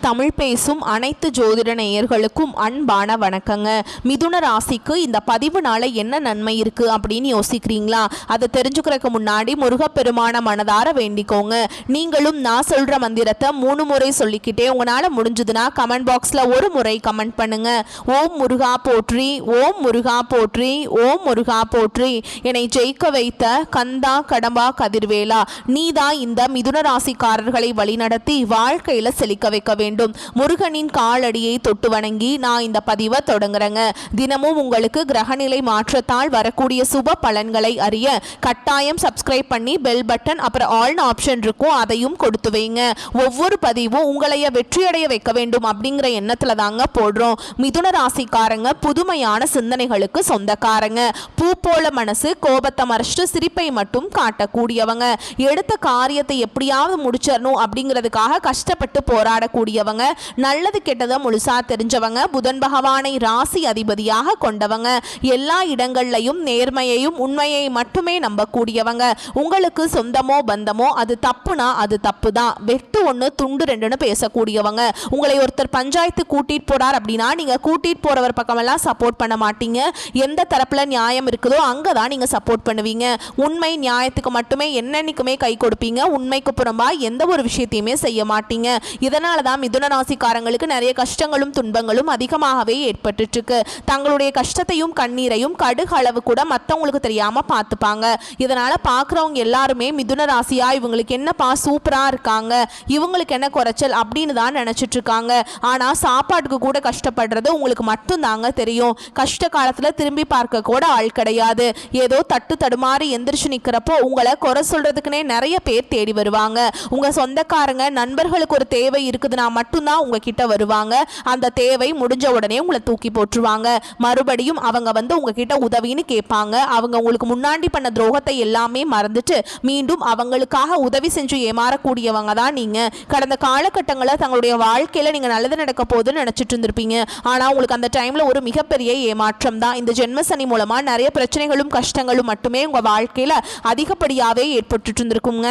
தமிழ் பேசும் அனைத்து ஜோதிட நேயர்களுக்கும் அன்பான வணக்கங்க. மிதுன ராசிக்கு இந்த பதிவுனால என்ன நன்மை இருக்கு அப்படின்னு யோசிக்கிறீங்களா? அதை தெரிஞ்சுக்கிறதுக்கு முன்னாடி முருகப்பெருமான மனதார வேண்டிக்கோங்க. நீங்களும் நான் சொல்ற மந்திரத்தை 3 முறை சொல்லிக்கிட்டே உங்களால முடிஞ்சதுன்னா கமெண்ட் பாக்ஸ்ல ஒரு முறை கமெண்ட் பண்ணுங்க. ஓம் முருகா போற்றி, ஓம் முருகா போற்றி, ஓம் முருகா போற்றி. என்னை ஜெயிக்க வைத்த கந்தா கடம்பா கதிர்வேலா, நீதான் இந்த மிதுன ராசிக்காரர்களை வழிநடத்தி வாழ்க்கையில செழிக்க வைக்க வேண்டும். முருகனின் காலடியை தொட்டு வணங்கி நான் இந்த பதிவை தொடங்குறேங்க. தினமும் உங்களுக்கு கிரகநிலை மாற்றத்தால் வரக்கூடிய சுப பலன்களை அறிய கட்டாயம் சப்ஸ்கிரைப் பண்ணி பெல் பட்டன் அப்புறம் ஆல் ஆப்ஷன் இருக்கும், அதையும் கொடுத்து வைங்க. ஒவ்வொரு பதிவும் உங்களைய வெற்றியடைய வைக்க வேண்டும் அப்படிங்கிற எண்ணத்துல தாங்க போடுறோம். மிதுன ராசிக்காரங்க புதுமையான சிந்தனைகளுக்கு சொந்தக்காரங்க. பூ போல மனசு, கோபத்தை மறைச்சிட்டு சிரிப்பை மட்டும் காட்டக்கூடியவங்க. எடுத்த காரியத்தை எப்படியாவது முடிச்சிடணும் அப்படிங்கிறதுக்காக கஷ்டப்பட்டு போராடக்கூடியவங்க. நல்லது கெட்டதை முழுசா தெரிஞ்சவங்க. புதன் பகவானை ராசி அதிபதியாக கொண்டவங்க. எல்லா இடங்கள்லையும் நேர்மையையும் உண்மையை மட்டுமே நம்பக்கூடியவங்க. உங்களுக்கு சொந்தமோ பந்தமோ அது தப்புனா அது தப்பு தான், வெட்டு ஒன்று துண்டு ரெண்டுன்னு பேசக்கூடியவங்க. உங்களை ஒருத்தர் பஞ்சாயத்து கூட்டிட்டு போறார் அப்படின்னா நீங்க கூட்டிட்டு போறவர் பக்கமெல்லாம் சப்போர்ட் பண்ண மாட்டீங்க. எந்த தரப்புல நியாயம் இருக்குதோ அங்கதான் நீங்க சப்போர்ட் பண்ணுவீங்க. உண்மை நியாயத்துக்கு மட்டுமே என்னன்னைக்குமே கை கொடுப்பீங்க. உண்மைக்கு புறம்பா எந்த ஒரு விஷயத்தையுமே செய்ய மாட்டீங்க. இதனால தான் மிதுன ராசிக்காரங்களுக்கு நிறைய கஷ்டங்களும் துன்பங்களும் அதிகமாகவே ஏற்பட்டு இருக்கு. தங்களுடைய கஷ்டத்தையும் கண்ணீரையும் கடுகு அளவு கூட மற்றவங்களுக்கு தெரியாம பார்த்துப்பாங்க. இதனால பார்க்குறவங்க எல்லாருமே மிதுன ராசியா இவங்களுக்கு என்னப்பா சூப்பரா இருக்காங்க, இவங்களுக்கு என்ன குறைச்சல் அப்படின்னு தான் நினைச்சிட்டு இருக்காங்க. ஆனா சாப்பாட்டுக்கு கூட கஷ்டப்படுறது உங்களுக்கு மட்டும் தாங்க தெரியும். கஷ்ட காலத்துல திரும்பி பார்க்க கூட ஆள் கிடையாது. ஏதோ தட்டு தடுமாறி எந்திரிச்சு நிக்கிறப்போ உங்களை குறை சொல்றதுக்குன்னே நிறைய பேர் தேடி வருவாங்க. உங்க சொந்தக்காரங்க நண்பர்களுக்கு ஒரு தேவை இருக்குதுன்னா மட்டும்தான் உங்ககிட்ட வருவாங்க. அந்த தேவை முடிஞ்ச உடனே உங்களை தூக்கி போட்டுருவாங்க. மறுபடியும் அவங்க வந்து உங்ககிட்ட உதவின்னு கேட்பாங்க. அவங்க உங்களுக்கு முன்னாடி பண்ண துரோகத்தை எல்லாமே மறந்துட்டு மீண்டும் அவங்களுக்காக உதவி செஞ்சு ஏமாறக்கூடியவங்க தான் நீங்க. கடந்த காலகட்டங்களில் தங்களுடைய வாழ்க்கையில நீங்க நல்லது நடக்க போதுன்னு நினைச்சிட்டு இருந்திருப்பீங்க. ஆனா உங்களுக்கு அந்த டைம்ல ஒரு மிகப்பெரிய ஏமாற்றம் தான். இந்த ஜென்மசனி மூலமா நிறைய பிரச்சனைகளும் கஷ்டங்களும் மட்டுமே உங்க வாழ்க்கையில அதிகப்படியாவே ஏற்பட்டு இருந்திருக்குங்க.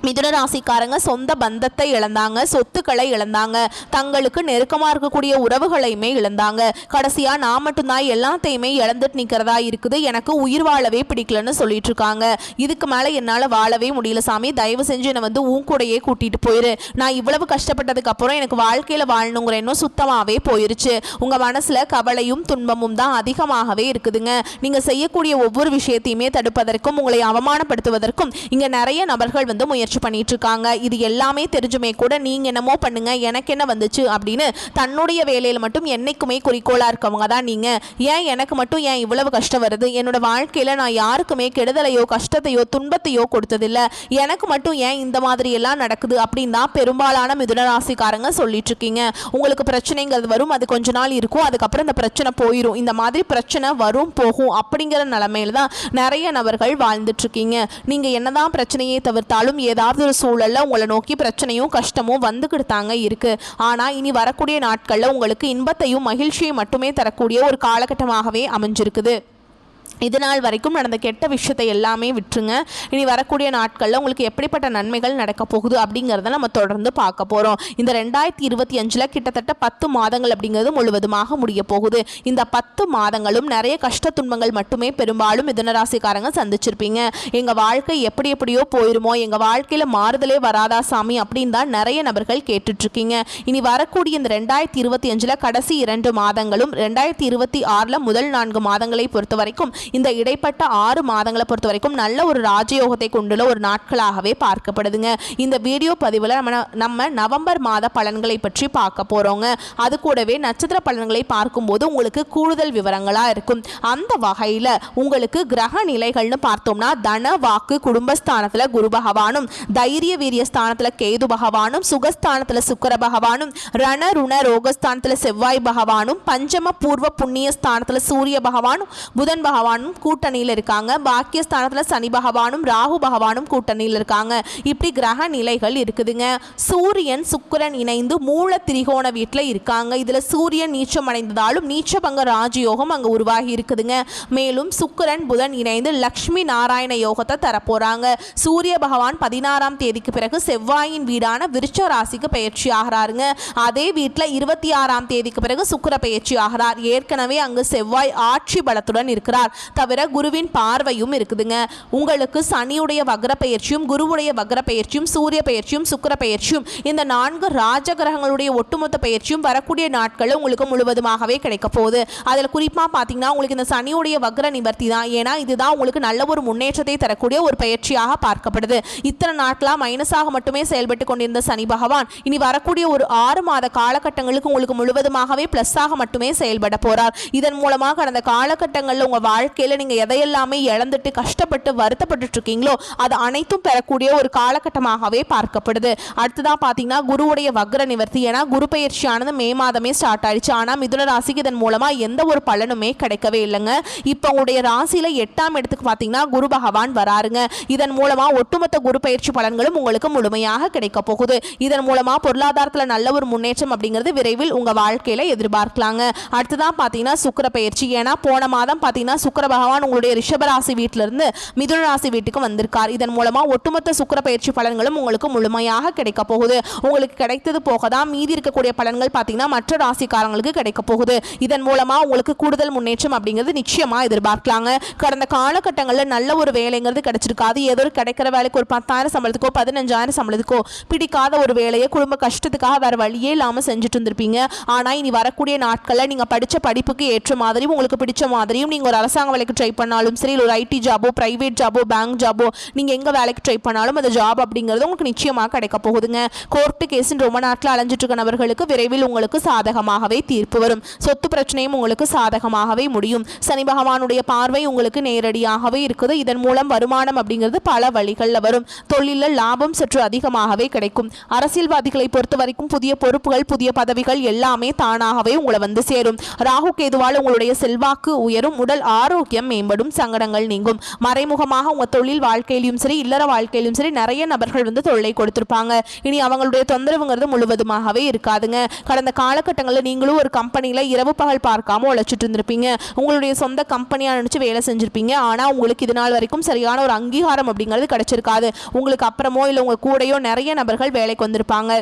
மிதுன ராசிக்காரங்க சொந்த பந்தத்தை இழந்தாங்க, சொத்துக்களை இழந்தாங்க, தங்களுக்கு நெருக்கமாக இருக்கக்கூடிய உறவுகளையுமே இழந்தாங்க. கடைசியா நான் மட்டும்தான் எல்லாத்தையுமே இழந்துட்டு நிற்கிறதா இருக்குது, எனக்கு உயிர் வாழவே பிடிக்கலன்னு சொல்லிட்டு இருக்காங்க. இதுக்கு மேலே என்னால் வாழவே முடியல சாமி, தயவு செஞ்சு என்னை வந்து உன் கூடையே கூட்டிட்டு போயிரு. நான் இவ்வளவு கஷ்டப்பட்டதுக்கு அப்புறம் எனக்கு வாழ்க்கையில் வாழணுங்கிற எண்ணம் சுத்தமாகவே போயிருச்சு. உங்கள் மனசில் கவலையும் துன்பமும் தான் அதிகமாகவே இருக்குதுங்க. நீங்கள் செய்யக்கூடிய ஒவ்வொரு விஷயத்தையுமே தடுப்பதற்கும் உங்களை அவமானப்படுத்துவதற்கும் இங்கே நிறைய நபர்கள் வந்து முயற்சி பண்ணிட்டு இருக்காங்க. இது எல்லாமே தெரிஞ்சுமே கூட நீங்க என்னமோ பண்ணுங்க எனக்கு என்ன வந்துச்சு அப்படின்னு தன்னுடைய வேலையில மட்டும் என்னைக்குமே குறிக்கோளா இருக்கவங்க தான் நீங்க. ஏன் எனக்கு மட்டும் ஏன் இவ்வளவு கஷ்டம் வருது, என்னோட வாழ்க்கையில நான் யாருக்குமே கெடுதலையோ கஷ்டத்தையோ துன்பத்தையோ கொடுத்ததில்லை, எனக்கு மட்டும் ஏன் இந்த மாதிரி எல்லாம் நடக்குது அப்படின்னு தான் பெரும்பாலான மிதுன ராசிக்காரங்க சொல்லிட்டு இருக்கீங்க. உங்களுக்கு பிரச்சனைங்கிறது வரும், அது கொஞ்ச நாள் இருக்கும், அதுக்கப்புறம் இந்த பிரச்சனை போயிடும். இந்த மாதிரி பிரச்சனை வரும் போகும் அப்படிங்கிற நிலைமையில தான் நிறைய நபர்கள் வாழ்ந்துட்டு இருக்கீங்க. நீங்க என்னதான் பிரச்சனையை தவிர்த்தாலும் ஏதாவது ஒரு சூழல்ல உங்களை நோக்கி பிரச்சனையும் கஷ்டமும் வந்துக்கிட்டாங்க இருக்கு. ஆனா இனி வரக்கூடிய நாட்கள்ல உங்களுக்கு இன்பத்தையும் மகிழ்ச்சியை மட்டுமே தரக்கூடிய ஒரு காலகட்டமாகவே அமைஞ்சிருக்குது. இதனால் வரைக்கும் நடந்த கெட்ட விஷயத்தை எல்லாமே விட்டுருங்க. இனி வரக்கூடிய நாட்களில் உங்களுக்கு எப்படிப்பட்ட நன்மைகள் நடக்க போகுது அப்படிங்கிறத நம்ம தொடர்ந்து பார்க்க போகிறோம். இந்த 2025 கிட்டத்தட்ட 10 மாதங்கள் அப்படிங்கிறது முழுவதுமாக முடிய போகுது. இந்த 10 மாதங்களும் நிறைய கஷ்ட துன்பங்கள் மட்டுமே பெரும்பாலும் மிதுனராசிக்காரங்க சந்திச்சிருப்பீங்க. எங்கள் வாழ்க்கை எப்படி எப்படியோ போயிருமோ, எங்கள் வாழ்க்கையில் மாறுதலே வராதா சாமி அப்படின்னு தான் நிறைய நபர்கள் கேட்டுட்ருக்கீங்க. இனி வரக்கூடிய இந்த 2025 கடைசி 2 மாதங்களும் 2026 முதல் 4 மாதங்களை பொறுத்த வரைக்கும் இந்த இடைப்பட்ட 6 மாதங்களை பொறுத்த வரைக்கும் நல்ல ஒரு ராஜயோகத்தை கொண்டுள்ள ஒரு நாட்களாகவே பார்க்கப்படுதுங்க. இந்த வீடியோ பதிவில் நம்ம நவம்பர் மாத பலன்களை பற்றி பார்க்க போறோங்க. அது கூடவே நட்சத்திர பலன்களை பார்க்கும்போது உங்களுக்கு கூடுதல் விவரங்களா இருக்கும். அந்த வகையில் உங்களுக்கு கிரக நிலைகள்னு பார்த்தோம்னா தன வாக்கு குடும்பஸ்தானத்தில் குரு பகவானும், தைரிய வீரிய ஸ்தானத்தில் கேது பகவானும், சுகஸ்தானத்தில் சுக்கிர பகவானும், ரண ருண ரோகஸ்தானத்தில் செவ்வாய் பகவானும், பஞ்சம பூர்வ புண்ணிய ஸ்தானத்தில் சூரிய பகவானும், புதன் பகவான் பகவானும் கூட்டணியில் இருக்காங்க. பாக்கியஸ்தானத்தில் சனி பகவானும் ராகு பகவானும் கூட்டணியில் இருக்காங்க. இப்படி கிரக நிலைகள் இருக்குதுங்க. சூரியன் சுக்கிரன் இணைந்து மூல திரிகோண வீட்டில் இருக்காங்க. இதில் சூரியன் நீச்சம் அடைந்ததாலும் நீச்சபங்க ராஜயோகம் அங்கே உருவாகி இருக்குதுங்க. மேலும் சுக்கிரன் புதன் இணைந்து லக்ஷ்மி நாராயண யோகத்தை தரப்போறாங்க. சூரிய பகவான் 16ஆம் தேதிக்கு பிறகு செவ்வாயின் வீடான விருச்ச ராசிக்கு பயிற்சி ஆகிறாருங்க. அதே வீட்டில் 26ஆம் தேதிக்கு பிறகு சுக்கிர பயிற்சி ஆகிறார். ஏற்கனவே அங்கு செவ்வாய் ஆட்சி பலத்துடன் இருக்கிறார். தவிர குருவின் பார்வையும் இருக்குதுங்க. உங்களுக்கு சனியுடைய வக்ர பயிற்சியும் குருவுடைய வக்ர பயிற்சியும் சூரிய பயிற்சியும் சுக்கிர பயிற்சியும் இந்த 4 ராஜகிரகங்களுடைய ஒட்டுமொத்த பயிற்சியும் வரக்கூடிய நாட்களில் உங்களுக்கு முழுவதுமாகவே கிடைக்க போகுது. அதில் குறிப்பாக பார்த்தீங்கன்னா உங்களுக்கு இந்த சனியுடைய வக்ர நிவர்த்தி தான். ஏன்னா இதுதான் உங்களுக்கு நல்ல ஒரு முன்னேற்றத்தை தரக்கூடிய ஒரு பயிற்சியாக பார்க்கப்படுது. இத்தனை நாட்களாக மைனஸாக மட்டுமே செயல்பட்டு கொண்டிருந்த சனி பகவான் இனி வரக்கூடிய ஒரு 6 மாத காலகட்டங்களுக்கு உங்களுக்கு முழுவதுமாகவே பிளஸ்ஸாக மட்டுமே செயல்பட போறார். இதன் மூலமாக கடந்த காலகட்டங்களில் உங்கள் வாழ்க்கையில் நீங்கள் எதையெல்லாமே இழந்துட்டு கஷ்டப்பட்டு வருத்தப்பட்டு இருக்கீங்களோ அது அனைத்தும் பெறக்கூடிய ஒரு காலகட்டமாகவே பார்க்கப்படுது. அடுத்ததான் பார்த்தீங்கன்னா குருவுடைய வக்ர நிவர்த்தி. ஏன்னா குரு பயிற்சியானது மே மாதமே ஸ்டார்ட் ஆயிடுச்சு. ஆனால் மிதுன ராசிக்கு இதன் மூலமாக எந்த ஒரு பலனுமே கிடைக்கவே இல்லைங்க. இப்போ உங்களுடைய ராசியில் 8ஆம் இடத்துக்கு பார்த்தீங்கன்னா குரு பகவான் வராருங்க. இதன் மூலமாக ஒட்டுமொத்த குரு பயிற்சி பலன்களும் உங்களுக்கு முழுமையாக கிடைக்க போகுது. இதன் மூலமாக பொருளாதாரத்தில் நல்ல ஒரு முன்னேற்றம் அப்படிங்கிறது விரைவில் உங்கள் வாழ்க்கையில் எதிர்பார்க்கலாங்க. அடுத்ததான் பார்த்தீங்கன்னா சுக்கிர பயிற்சி. ஏன்னா போன மாதம் பார்த்தீங்கன்னா சுக்கிர பகவான் உங்களுடைய ரிஷபராசி வீட்டிலிருந்து மிதுன ராசி வீட்டுக்கு வந்திருக்கார். இதன் மூலமாக ஒட்டுமொத்த சுக்கிர பயிற்சி பலன்களும் உங்களுக்கு முழுமையாக கிடைக்க போகுது. உங்களுக்கு கிடைத்தது போக தான் மீதி இருக்கக்கூடிய பலன்கள் பார்த்தீங்கன்னா மற்ற ராசிக்காரங்களுக்கு கிடைக்க போகுது. இதன் மூலமாக உங்களுக்கு கூடுதல் முன்னேற்றம் அப்படிங்கிறது நிச்சயமாக எதிர்பார்க்கலாங்க. கடந்த காலகட்டங்களில் நல்ல ஒரு வேலைங்கிறது கிடைச்சிருக்காது. ஏதோ ஒரு கிடைக்கிற வேலைக்கு ஒரு 10,000 சம்பளத்துக்கோ 15,000 சம்பளத்துக்கோ பிடிக்காத ஒரு வேலையை குடும்ப கஷ்டத்துக்காக வேற வழியே இல்லாமல் செஞ்சுட்டு இருந்திருப்பீங்க. ஆனால் இனி வரக்கூடிய நாட்களில் நீங்கள் படித்த படிப்புக்கு ஏற்ற மாதிரியும் உங்களுக்கு பிடிச்ச மாதிரியும் நீங்கள் ஒரு அரசாங்க வேலைக்கு ட்ரை பண்ணாலும் சரி, ஒரு ஐடி ஜாபோ பிரைவேட் ஜாபோ பேங்க் ஜாபோ நீங்கள் எங்கே வேலைக்கு ட்ரை பண்ணாலும் அந்த ஜாப் அப்படிங்கிறது உங்களுக்கு நிச்சயமாக கிடைக்க போகுதுங்க. கோர்ட்டு கேஸின் ரொம்ப நாட்டில் அலைஞ்சிட்டு இருக்க நபர்களுக்கு விரைவில் உங்களுக்கு சாதகமாகவே தீர்ப்பு வரும். சொத்து பிரச்சனையும் உங்களுக்கு சாதகமாகவே முடியும். சனி பகவானுடைய பார்வை உங்களுக்கு நேரடியாகவே இருக்குது. இதன் மூலம் வருமானம் அப்படிங்கிறது பல வழிகளில் வரும். தொழிலில் லாபம் சற்று அதிகமாகவே கிடைக்கும். அரசியல்வாதிகளை பொறுத்த வரைக்கும் புதிய பொறுப்புகள் புதிய பதவிகள் எல்லாமே தானாகவே உங்களை வந்து சேரும். ராகு கேதுவால் உங்களுடைய செல்வாக்கு உயரும். உடல் ஆரோக்கியம் மேம்படும். சங்கடங்கள் நீங்கும். மறைமுகமாக உங்க தொழில் வாழ்க்கையிலும் சரி இல்லற வாழ்க்கையிலும் சரி நிறைய நபர்கள் வந்து தொல்லை கொடுத்திருப்பாங்க. இனி அவங்களுடைய தொந்தரவுங்கிறது முழுவதுமாகவே இருக்காதுங்க. கடந்த காலகட்டங்களில் நீங்களும் ஒரு கம்பெனியில் இரவு பகல் பார்க்காம உழைச்சிட்டு இருந்திருப்பீங்க. உங்களுடைய சொந்த கம்பெனியாக நினைச்சு வேலை செஞ்சிருப்பீங்க. ஆனால் உங்களுக்கு இது நாள் வரைக்கும் சரியான ஒரு அங்கீகாரம் அப்படிங்கிறது கிடைச்சிருக்காது. உங்களுக்கு அப்புறமோ இல்லை உங்க கூடயோ நிறைய நபர்கள் வேலைக்கு வந்திருப்பாங்க.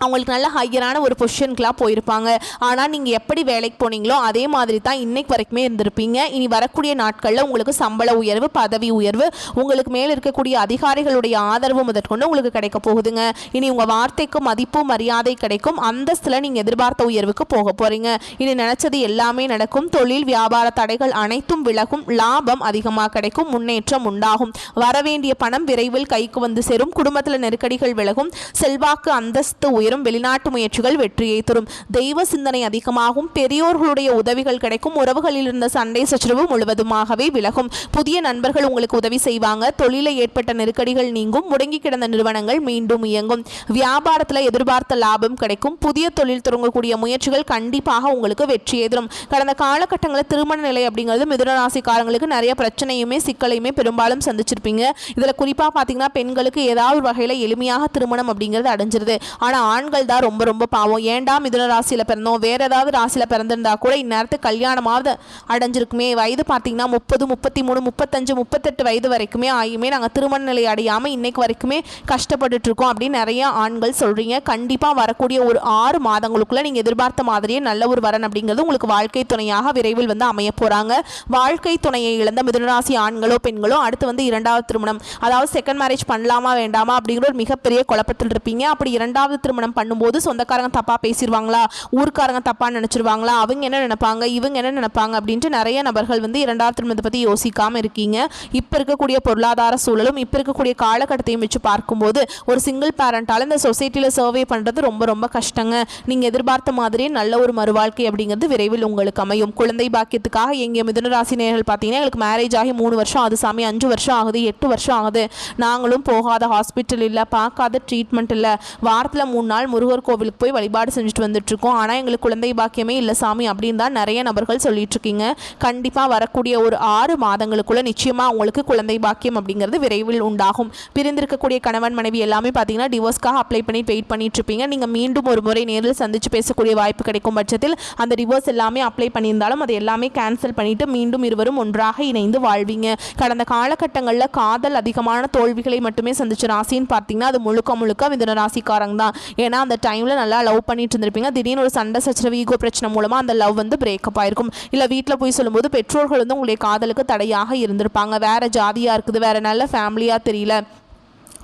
அவங்களுக்கு நல்ல ஹையரான ஒரு பொசிஷனுக்குலாம் போயிருப்பாங்க. ஆனால் நீங்கள் எப்படி வேலைக்கு போனீங்களோ அதே மாதிரி தான் இன்னைக்கு வரைக்குமே இருந்திருப்பீங்க. இனி வரக்கூடிய நாட்களில் உங்களுக்கு சம்பள உயர்வு பதவி உயர்வு உங்களுக்கு மேலே இருக்கக்கூடிய அதிகாரிகளுடைய ஆதரவு முதற்கொண்டு உங்களுக்கு கிடைக்க போகுதுங்க. இனி உங்கள் வார்த்தைக்கு மதிப்பு மரியாதை கிடைக்கும். அந்தஸ்தில் நீங்கள் எதிர்பார்த்த உயர்வுக்கு போக போகிறீங்க. இனி நினச்சது எல்லாமே நடக்கும். தொழில் வியாபார தடைகள் அனைத்தும் விலகும். லாபம் அதிகமாக கிடைக்கும். முன்னேற்றம் உண்டாகும். வரவேண்டிய பணம் விரைவில் கைக்கு வந்து சேரும். குடும்பத்தில் நெருக்கடிகள் விலகும். செல்வாக்கு அந்தஸ்து உயரும். வெளிநாட்டு முயற்சிகள் வெற்றியை தரும். தெய்வ சிந்தனை அதிகமாகும். பெரியோர்களுடைய உதவிகள் கிடைக்கும். உறவுகளில் இருந்த சண்டை சச்சரவு முழுவதுமாகவே விலகும். புதிய நண்பர்கள் உங்களுக்கு உதவி செய்வாங்க. தொழிலில் ஏற்பட்ட நெருக்கடிகள் நீங்கும். முடங்கி கிடந்த நிறுவனங்கள் மீண்டும் இயங்கும். வியாபாரத்தில் எதிர்பார்த்த லாபம் கிடைக்கும். புதிய தொழில் தொடங்கக்கூடிய முயற்சிகள் கண்டிப்பாக உங்களுக்கு வெற்றியை தரும். கடந்த காலகட்டங்களில் திருமண நிலை அப்படிங்கிறது மிதுன ராசிக்காரங்களுக்கு நிறைய பிரச்சனையுமே சிக்கலையுமே பெரும்பாலும் சந்திச்சிருப்பீங்க. இதில் குறிப்பாக பார்த்தீங்கன்னா பெண்களுக்கு ஏதாவது ஒரு வகையில் எளிமையாக திருமணம் அப்படிங்கிறது அடைஞ்சிருது. ஆனால் ஆண்கள் தான் ரொம்ப ரொம்ப பாவம். ஏண்டா மிதுன ராசியில் பிறந்தோம் வேற ஏதாவது ராசியில் பிறந்திருந்தா கூட இந்நேரத்துக்கு கல்யாணமாவது அடைஞ்சிருக்குமே. வயது பார்த்தீங்கன்னா 30 33 35 38 வயது வரைக்குமே ஆகியுமே நாங்கள் திருமண நிலை அடையாமல் இன்னைக்கு வரைக்குமே கஷ்டப்பட்டுட்டு இருக்கோம் அப்படின்னு நிறைய ஆண்கள் சொல்றீங்க. கண்டிப்பாக வரக்கூடிய ஒரு 6 மாதங்களுக்குள்ள நீங்கள் எதிர்பார்த்த மாதிரியே நல்ல ஒரு வரன் அப்படிங்கிறது உங்களுக்கு வாழ்க்கை துணையாக விரைவில் வந்து அமைய போறாங்க. வாழ்க்கை துணையை இழந்த மிதுனராசி ஆண்களோ பெண்களோ அடுத்து வந்து 2வது திருமணம் அதாவது செகண்ட் மேரேஜ் பண்ணலாமா வேண்டாமா அப்படிங்கிற ஒரு மிகப்பெரிய குழப்பத்தில் இருப்பீங்க. அப்படி 2வது திருமணம் பண்ணும்போது சொந்தக்காரங்க தப்பா பேசிடுவாங்களா, ஊர்க்காரங்க தப்பா நினைச்சிருவாங்களா, அவங்க என்ன நினைப்பாங்க இவங்க என்ன நினைப்பாங்க அப்படின்ட்டு நிறைய நபர்கள் வந்து 2வது திருமணத்தை பற்றி யோசிக்காமல் இருக்கீங்க. இப்போ இருக்கக்கூடிய பொருளாதார சூழலும் இப்போ இருக்கக்கூடிய காலகட்டத்தையும் வச்சு பார்க்கும்போது ஒரு சிங்கிள் பேரண்டால் இந்த சொசைட்டியில் சர்வே பண்ணுறது ரொம்ப ரொம்ப கஷ்டங்க. நீங்கள் எதிர்பார்த்த மாதிரியே நல்ல ஒரு மறுவாழ்க்கை அப்படிங்கிறது விரைவில் உங்களுக்கு அமையும். குழந்தை பாக்கியத்துக்காக எங்கள் மிதுன ராசி நேயர்கள் பார்த்தீங்கன்னா எங்களுக்கு மேரேஜ் ஆகி 3 வருஷம் ஆகுது சாமி, 5 வருஷம் ஆகுது, 8 வருஷம் ஆகுது, நாங்களும் போகாத ஹாஸ்பிட்டல் இல்லை, பார்க்காத ட்ரீட்மெண்ட் இல்லை, வாரத்தில் 3 நாள் நாள் முருகர் கோவிலுக்கு போய் வழிபாடு செஞ்சுட்டு வந்துட்டு இருக்கோம், ஆனால் எங்களுக்கு குழந்தை பாக்கியமே இல்லை சாமி அப்படின்னு தான் நிறைய நபர்கள் சொல்லிட்டு இருக்கீங்க. கண்டிப்பாக வரக்கூடிய ஒரு 6 மாதங்களுக்குள்ள நிச்சயமாக உங்களுக்கு குழந்தை பாக்கியம் அப்படிங்கிறது விரைவில் உண்டாகும். பிரிந்திருக்கக்கூடிய கணவன் மனைவி எல்லாமே பார்த்தீங்கன்னா டிவோர்ஸ்க்காக அப்ளை பண்ணி வெயிட் பண்ணிட்டு இருப்பீங்க. நீங்கள் மீண்டும் ஒரு முறை நேரில் சந்திச்சு பேசக்கூடிய வாய்ப்பு கிடைக்கும் பட்சத்தில் அந்த டிவோர்ஸ் எல்லாமே அப்ளை பண்ணியிருந்தாலும் அதை எல்லாமே கேன்சல் பண்ணிட்டு மீண்டும் இருவரும் ஒன்றாக இணைந்து வாழ்வீங்க. கடந்த காலகட்டங்களில் காதல் அதிகமான தோல்விகளை மட்டுமே சந்திச்ச ராசின்னு பார்த்தீங்கன்னா அது முழுக்க மிதுன ராசிக்காரங்க தான். ஏன்னா அந்த டைமில் நல்லா லவ் பண்ணிட்டு இருந்திருப்பீங்க. திடீர்னு ஒரு சண்டை சச்சரவு ஈகோ பிரச்சனை மூலமாக அந்த லவ் பிரேக்கப் ஆயிருக்கும். இல்லை வீட்டில் போய் சொல்லும்போது பெற்றோர்கள் உங்களுடைய காதலுக்கு தடையாக இருந்திருப்பாங்க. வேற ஜாதியாக இருக்குது, வேற நல்ல ஃபேமிலியாக தெரியல,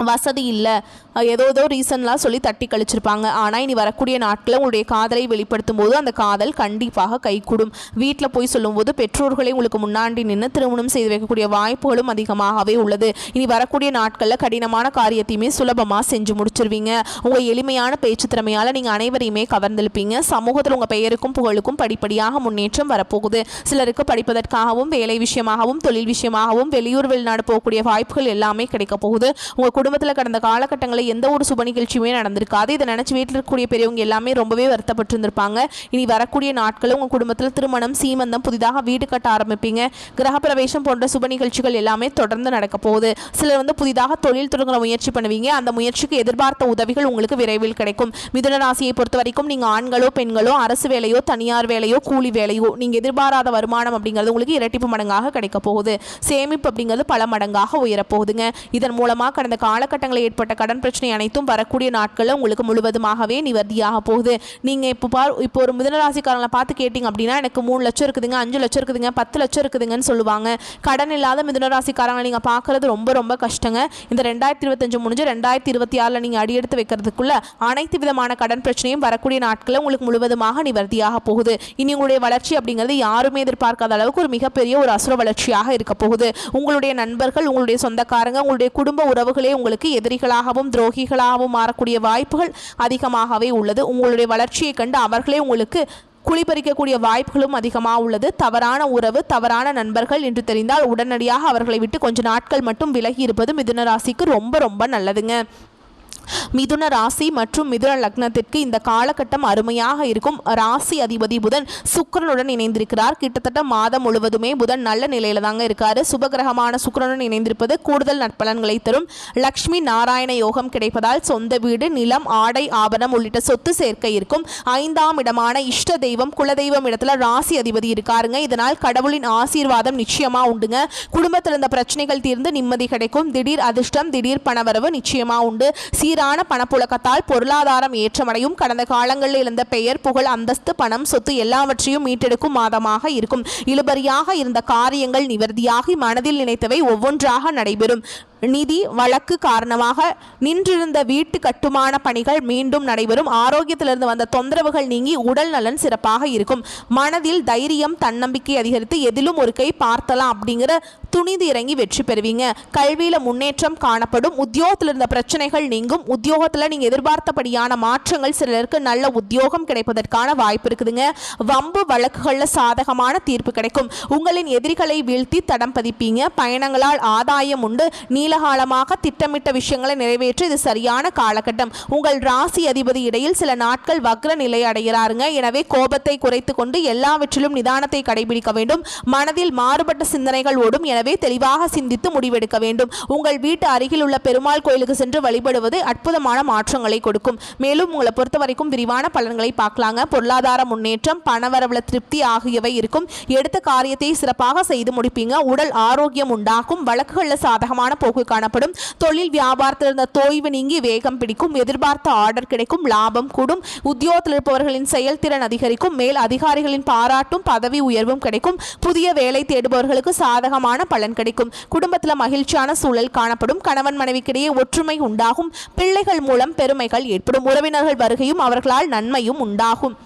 வசதி இல்லை, ஏதோ ரீசன்லாம் சொல்லி தட்டி கழிச்சிருப்பாங்க. ஆனால் இனி வரக்கூடிய நாட்களில் உங்களுடைய காதலை வெளிப்படுத்தும் போது அந்த காதல் கண்டிப்பாக கைகூடும். வீட்டில் போய் சொல்லும்போது பெற்றோர்களை உங்களுக்கு முன்னாடி நின்று திருமணம் செய்து வைக்கக்கூடிய வாய்ப்புகளும் அதிகமாகவே உள்ளது. இனி வரக்கூடிய நாட்களில் கடினமான காரியத்தையுமே சுலபமாக செஞ்சு முடிச்சிருவீங்க. உங்கள் எளிமையான பேச்சு திறமையால் நீங்கள் அனைவரையுமே கவர்ந்திருப்பீங்க. சமூகத்தில் உங்கள் பெயருக்கும் புகழுக்கும் படிப்படியாக முன்னேற்றம் வரப்போகுது. சிலருக்கு படிப்பதற்காகவும் வேலை விஷயமாகவும் தொழில் விஷயமாகவும் வெளியூர் வெளிநாடு போகக்கூடிய வாய்ப்புகள் எல்லாமே கிடைக்க போகுது. உங்கள் குடும்பத்தில் கடந்த காலகட்டங்களில் எந்த ஒரு சுப நிகழ்ச்சியுமே நடந்திருக்காது. இதை நினைச்சு வீட்டில் இருக்கக்கூடிய பெரியவங்க எல்லாமே ரொம்பவே வருத்தப்பட்டு இருந்திருப்பாங்க. இனி வரக்கூடிய நாட்களும் உங்கள் குடும்பத்தில் திருமணம், சீமந்தம், புதிதாக வீடு கட்ட ஆரம்பிப்பீங்க. கிரகப்பிரவேசம் போன்ற சுப நிகழ்ச்சிகள் எல்லாமே தொடர்ந்து நடக்க போகுது. சிலர் புதிதாக தொழில் தொடங்குற முயற்சி பண்ணுவீங்க. அந்த முயற்சிக்கு எதிர்பார்த்த உதவிகள் உங்களுக்கு விரைவில் கிடைக்கும். மிதுன ராசியை பொறுத்த வரைக்கும் நீங்கள் ஆண்களோ பெண்களோ அரசு வேலையோ தனியார் வேலையோ கூலி வேலையோ நீங்கள் எதிர்பாராத வருமானம் அப்படிங்கிறது உங்களுக்கு இரட்டிப்பு மடங்காக கிடைக்க போகுது. சேமிப்பு அப்படிங்கிறது பல மடங்காக உயரப்போகுதுங்க. இதன் மூலமாக கடந்த காலகட்டங்களில் ஏற்பட்ட கடன் பிரச்சனை அனைத்தும் வரக்கூடிய நாட்களில் உங்களுக்கு முழுவதுமாகவே நிவர்த்தியாக போகுது. நீங்கள் இப்போ ஒரு மிதுனராசிக்காரங்களை பார்த்து கேட்டிங்க அப்படின்னா எனக்கு 3 லட்சம் இருக்குதுங்க, 5 லட்சம் இருக்குதுங்க, 10 லட்சம் இருக்குதுங்கன்னு சொல்லுவாங்க. கடன் இல்லாத மிதுனராசிக்காரங்களை நீங்கள் பார்க்குறது ரொம்ப கஷ்டங்க. இந்த 2025 முடிஞ்சு 2026 நீங்கள் அடியெடுத்து வைக்கிறதுக்குள்ள அனைத்து விதமான கடன் பிரச்சனையும் வரக்கூடிய நாட்களில் உங்களுக்கு முழுவதுமாக நிவர்த்தியாக போகுது. இனி உங்களுடைய வளர்ச்சி அப்படிங்கிறது யாருமே எதிர்பார்க்காத அளவுக்கு ஒரு மிகப்பெரிய ஒரு அசுர வளர்ச்சியாக இருக்க போகுது. உங்களுடைய நண்பர்கள், உங்களுடைய சொந்தக்காரங்க, உங்களுடைய குடும்ப உறவுகளே உங்களுக்கு எதிரிகளாகவும் துரோகிகளாகவும் மாறக்கூடிய வாய்ப்புகள் அதிகமாகவே உள்ளது. உங்களுடைய வளர்ச்சியை கண்டு அவர்களே உங்களுக்கு குளிப்பறிக்கக்கூடிய வாய்ப்புகளும் அதிகமாக உள்ளது. தவறான உறவு, தவறான நண்பர்கள் என்று தெரிந்தால் உடனடியாக அவர்களை விட்டு கொஞ்ச நாட்கள் மட்டும் விலகி இருப்பது மிதுன ராசிக்கு ரொம்ப நல்லதுங்க. மிதுன ராசி மற்றும் மிதுன லக்னத்திற்கு இந்த காலகட்டம் அருமையாக இருக்கும். ராசி அதிபதி புதன் சுக்கிரனுடன் இணைந்திருக்கிறார். கிட்டத்தட்ட மாதம் முழுவதுமே புதன் நல்ல நிலையில தாங்க இருக்காரு. சுபகிரகமான சுக்கிரனுடன் இணைந்திருப்பது கூடுதல் நற்பலன்களை தரும். லக்ஷ்மி நாராயண யோகம் கிடைப்பதால் சொந்த வீடு, நிலம், ஆடை, ஆபரணம் உள்ளிட்ட சொத்து சேர்க்கை இருக்கும். 5ஆம் இடமான இஷ்ட தெய்வம், குலதெய்வம் இடத்துல ராசி அதிபதி இருக்காருங்க. இதனால் கடவுளின் ஆசீர்வாதம் நிச்சயமா உண்டுங்க. குடும்பத்தில் இருந்த பிரச்சனைகள் தீர்ந்து நிம்மதி கிடைக்கும். திடீர் அதிர்ஷ்டம், திடீர் பணவரவு நிச்சயமா உண்டு. சீரான பணப்புழக்கத்தால் பொருளாதாரம் ஏற்றமடையும். கடந்த காலங்களில் இருந்த பெயர், புகழ், அந்தஸ்து, பணம், சொத்து எல்லாவற்றையும் மீட்டெடுக்கும் மாதமாக இருக்கும். இழுபறியாக இருந்த காரியங்கள் நிவர்த்தியாகி மனதில் நினைத்தவை ஒவ்வொன்றாக நடைபெறும். நிதி வழக்கு காரணமாக நின்றிருந்த வீட்டு கட்டுமான பணிகள் மீண்டும் நடைபெறும். ஆரோக்கியத்திலிருந்து வந்த தொந்தரவுகள் நீங்கி உடல் நலன் சிறப்பாக இருக்கும். மனதில் தைரியம், தன்னம்பிக்கை அதிகரித்து எதிலும் ஒரு கை பார்த்தலாம் அப்படிங்கிற துணிந்து இறங்கி வெற்றி பெறுவீங்க. கல்வியில முன்னேற்றம் காணப்படும். உத்தியோகத்தில் இருந்த பிரச்சனைகள் நீங்கும். உத்தியோகத்தில் நீங்க எதிர்பார்த்தபடியான மாற்றங்கள், சிலருக்கு நல்ல உத்தியோகம் கிடைப்பதற்கான வாய்ப்பு இருக்குதுங்க. வம்பு வழக்குகள்ல சாதகமான தீர்ப்பு கிடைக்கும். உங்களின் எதிரிகளை வீழ்த்தி தடம் பதிப்பீங்க. பயணங்களால் ஆதாயம் உண்டு. நீலகாலமாக திட்டமிட்ட விஷயங்களை நிறைவேற்ற இது சரியான காலகட்டம். உங்கள் ராசி அதிபதி இடையில் சில நாட்கள் வக்ர நிலை அடைகிறாருங்க. எனவே கோபத்தை குறைத்து கொண்டு எல்லாவற்றிலும் நிதானத்தை கடைபிடிக்க வேண்டும். மனதில் மாறுபட்ட சிந்தனைகள் ஓடும். எனவே தெளிவாக சிந்தித்து முடிவெடுக்க வேண்டும். உங்கள் வீட்டு அருகில் உள்ள பெருமாள் கோயிலுக்கு சென்று வழிபடுவது அற்புதமான மாற்றங்களை கொடுக்கும். மேலும் உங்களை பொறுத்த வரைக்கும் விரிவான பலன்களை பார்க்கலாங்க. பொருளாதார முன்னேற்றம், பணவரவுல திருப்தி ஆகியவை இருக்கும். எடுத்த காரியத்தை சிறப்பாக செய்து முடிப்பீங்க. உடல் ஆரோக்கியம் உண்டாகும். வழக்குகளில் சாதகமான போக்கு காணப்படும். தொழில் வியாபாரத்தில் இருந்த தோய்வு நீங்கி வேகம் பிடிக்கும். எதிர்பார்த்த ஆர்டர் கிடைக்கும். லாபம் கூடும். உத்தியோகத்தில் இருப்பவர்களின் செயல்திறன் அதிகரிக்கும். மேல் அதிகாரிகளின் பாராட்டும் பதவி உயர்வும் கிடைக்கும். புதிய வேலை தேடுபவர்களுக்கு சாதகமான பலன் கிடைக்கும். குடும்பத்தில் மகிழ்ச்சியான சூழல் காணப்படும். கணவன் மனைவிக்கிடையே ஒற்றுமை உண்டாகும். பிள்ளைகள் மூலம் பெருமைகள் ஏற்படும். உறவினர்கள் வருகையும் அவர்களால் நன்மையும் உண்டாகும்.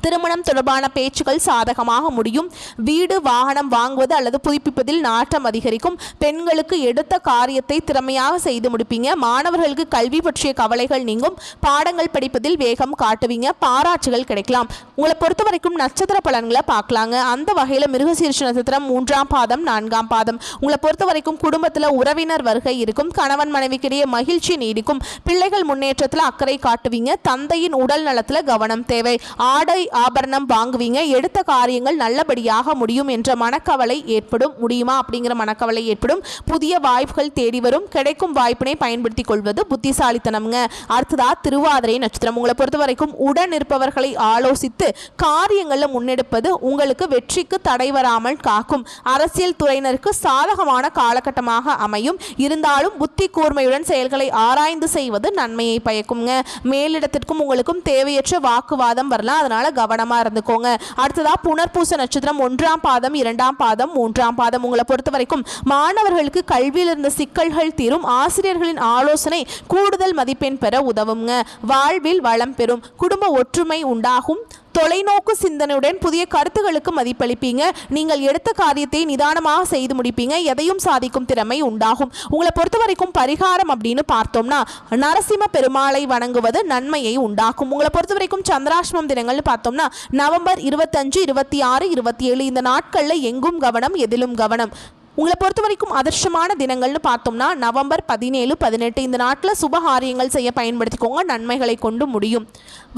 திருமணம் தொடர்பான பேச்சுக்கள் சாதகமாக முடியும். வீடு வாகனம் வாங்குவது அல்லது புதுப்பிப்பதில் நாட்டம் அதிகரிக்கும். பெண்களுக்கு எடுத்த காரியத்தை திறமையாக செய்து முடிப்பீங்க. மாணவர்களுக்கு கல்வி பற்றிய கவலைகள் நீங்கும். பாடங்கள் படிப்பதில் வேகம் காட்டுவீங்க. பாராட்டுகள் கிடைக்கலாம். உங்களை பொறுத்த வரைக்கும் நட்சத்திர பலன்களை பார்க்கலாங்க. அந்த வகையில் மிருகசீரிஷ நட்சத்திரம் 3ஆம் பாதம் 4ஆம் பாதம். உங்களை பொறுத்த வரைக்கும் குடும்பத்தில் உறவினர் வருகை இருக்கும். கணவன் மனைவிக்கிடையே மகிழ்ச்சி நீடிக்கும். பிள்ளைகள் முன்னேற்றத்தில் அக்கறை காட்டுவீங்க. தந்தையின் உடல் நலத்தில் கவனம் தேவை. ஆடை ஆபரணம் வாங்குவீங்க. எடுத்த காரியங்கள் நல்லபடியாக முடியும் என்ற மனக்கவலை ஏற்படும். முடியுமா அப்படிங்கிற மனக்கவலை ஏற்படும். புதிய வாய்ப்புகள் தேடி வரும். கிடைக்கும் வாய்ப்பினை பயன்படுத்திக் கொள்வது புத்திசாலித்தனம்ங்க. அடுத்ததா திருவாதிரை நட்சத்திரம். உங்களை பொறுத்த வரைக்கும் உடன் இருப்பவர்களை ஆலோசித்து காரியங்களில் முன்னெடுப்பது உங்களுக்கு வெற்றிக்கு தடை வராமல் காக்கும். அரசியல் துறையினருக்கு சாதகமான காலகட்டமாக அமையும். இருந்தாலும் புத்தி கூர்மையுடன் செயல்களை ஆராய்ந்து செய்வது நன்மையை பயக்குங்க. மேலிடத்திற்கும் உங்களுக்கும் தேவையற்ற வாக்குவாதம் வரலாம். அதனால கவனமா இருந்துக்கோங்க. அடுத்ததா புனர்பூச நட்சத்திரம் 1ஆம் பாதம் 2ஆம் பாதம் 3ஆம் பாதம். உங்களை பொறுத்த வரைக்கும் மாணவர்களுக்கு கல்வியில் இருந்த சிக்கல்கள் தீரும். ஆசிரியர்களின் ஆலோசனை கூடுதல் மதிப்பெண் பெற உதவுங்க. வாழ்வில் வளம் பெறும். குடும்ப ஒற்றுமை உண்டாகும். தொலைநோக்கு சிந்தனையுடன் புதிய கருத்துகளுக்கு மதிப்பளிப்பீங்க. நீங்கள் எடுத்த காரியத்தை நிதானமாக செய்து முடிப்பீங்க. எதையும் சாதிக்கும் திறமை உண்டாகும். உங்களை பொறுத்த வரைக்கும் பரிகாரம் அப்படின்னு பார்த்தோம்னா நரசிம்ம பெருமாளை வணங்குவது நன்மையை உண்டாக்கும். உங்களை பொறுத்த வரைக்கும் சந்திராஷ்டமம் தினங்கள்னு பார்த்தோம்னா நவம்பர் 25, 26, 27 இந்த நாட்களில் எங்கும் கவனம், எதிலும் கவனம். உங்களை பொறுத்த வரைக்கும் அதிர்ஷ்டமான தினங்கள்னு பார்த்தோம்னா நவம்பர் 17, 18 இந்த நாட்டில் சுபகாரியங்கள் செய்ய பயன்படுத்திக்கோங்க. நன்மைகளை கொண்டு முடியும்.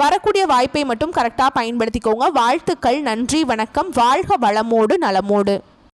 வரக்கூடிய வாய்ப்பை மட்டும் கரெக்டாக பயன்படுத்திக்கோங்க. வாழ்த்துக்கள். நன்றி, வணக்கம். வாழ்க வளமோடு நலமோடு.